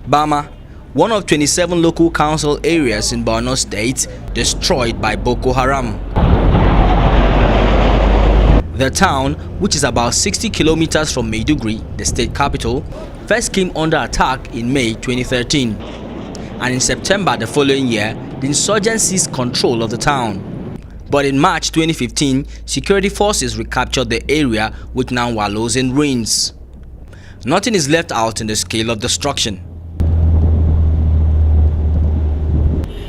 Bama, one of 27 local council areas in Borno State, destroyed by Boko Haram. The town, which is about 60 kilometers from Maiduguri, the state capital, first came under attack in May 2013. And in September the following year, the insurgents seized control of the town. But in March 2015, security forces recaptured the area, which now wallows in ruins. Nothing is left out in the scale of destruction.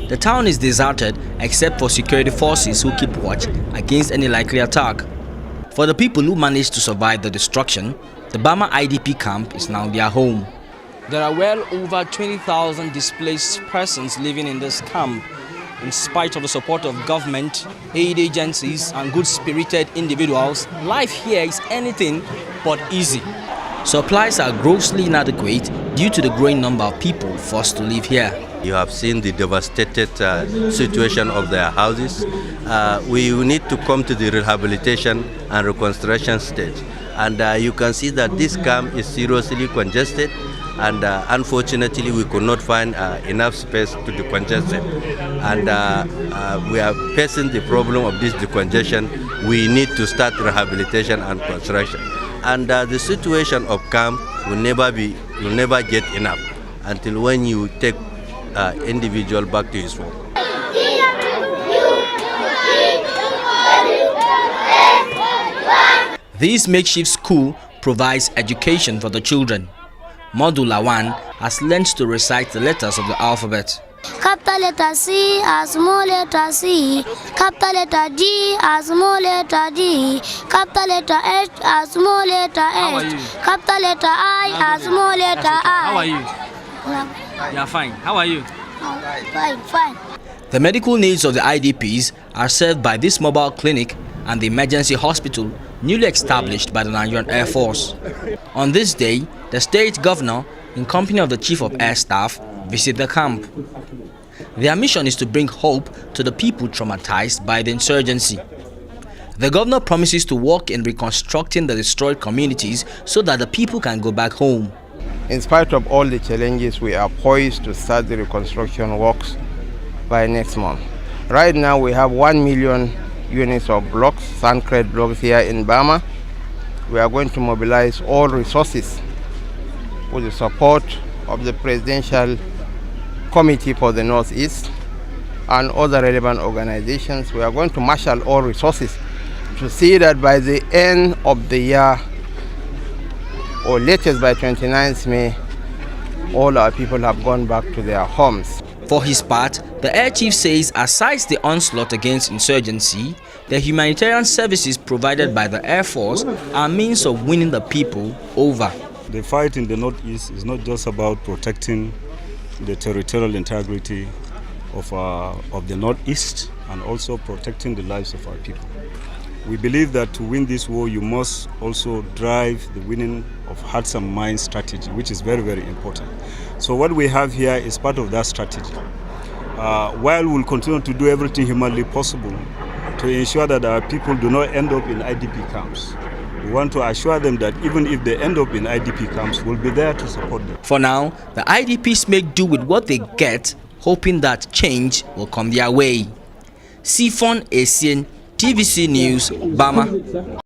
The town is deserted except for security forces who keep watch against any likely attack. For the people who managed to survive the destruction, the Bama IDP camp is now their home. There are well over 20,000 displaced persons living in this camp. In spite of the support of government, aid agencies and good-spirited individuals, life here is anything but easy. Supplies are grossly inadequate due to the growing number of people forced to live here. You have seen the devastated situation of their houses. We need to come to the rehabilitation and reconstruction stage. And you can see that this camp is seriously congested, and unfortunately we could not find enough space to decongest it. And we are facing the problem of this decongestion. We need to start rehabilitation and construction. And the situation of camp will never get enough until when you take individual back to his home. This makeshift school provides education for the children. Modula 1 has learned to recite the letters of the alphabet. Capital letter C, a small letter C. Capital letter G, a small letter G. Capital letter H, a small letter H. Capital letter I, a small letter I. How are you? You are fine. How are you? Fine. The medical needs of the IDPs are served by this mobile clinic and the emergency hospital newly established by the Nigerian Air Force. On this day, the state governor, in company of the Chief of Air Staff, visit the camp. Their mission is to bring hope to the people traumatized by the insurgency. The governor promises to work in reconstructing the destroyed communities so that the people can go back home. In spite of all the challenges, we are poised to start the reconstruction works by next month. Right now we have 1 million units of blocks, concrete blocks here in Bama. We are going to mobilize all resources with the support of the Presidential Committee for the Northeast and other relevant organizations. We are going to marshal all resources to see that by the end of the year, or latest by 29th May, all our people have gone back to their homes. For his part, the Air Chief says aside the onslaught against insurgency, the humanitarian services provided by the Air Force are means of winning the people over. The fight in the Northeast is not just about protecting the territorial integrity of the Northeast and also protecting the lives of our people. We believe that to win this war, you must also drive the winning of hearts and minds strategy, which is very, very important. So what we have here is part of that strategy. While we'll continue to do everything humanly possible to ensure that our people do not end up in IDP camps, we want to assure them that even if they end up in IDP camps, we'll be there to support them. For now, the IDPs make do with what they get, hoping that change will come their way. Sifon Esien, TVC News, Bama.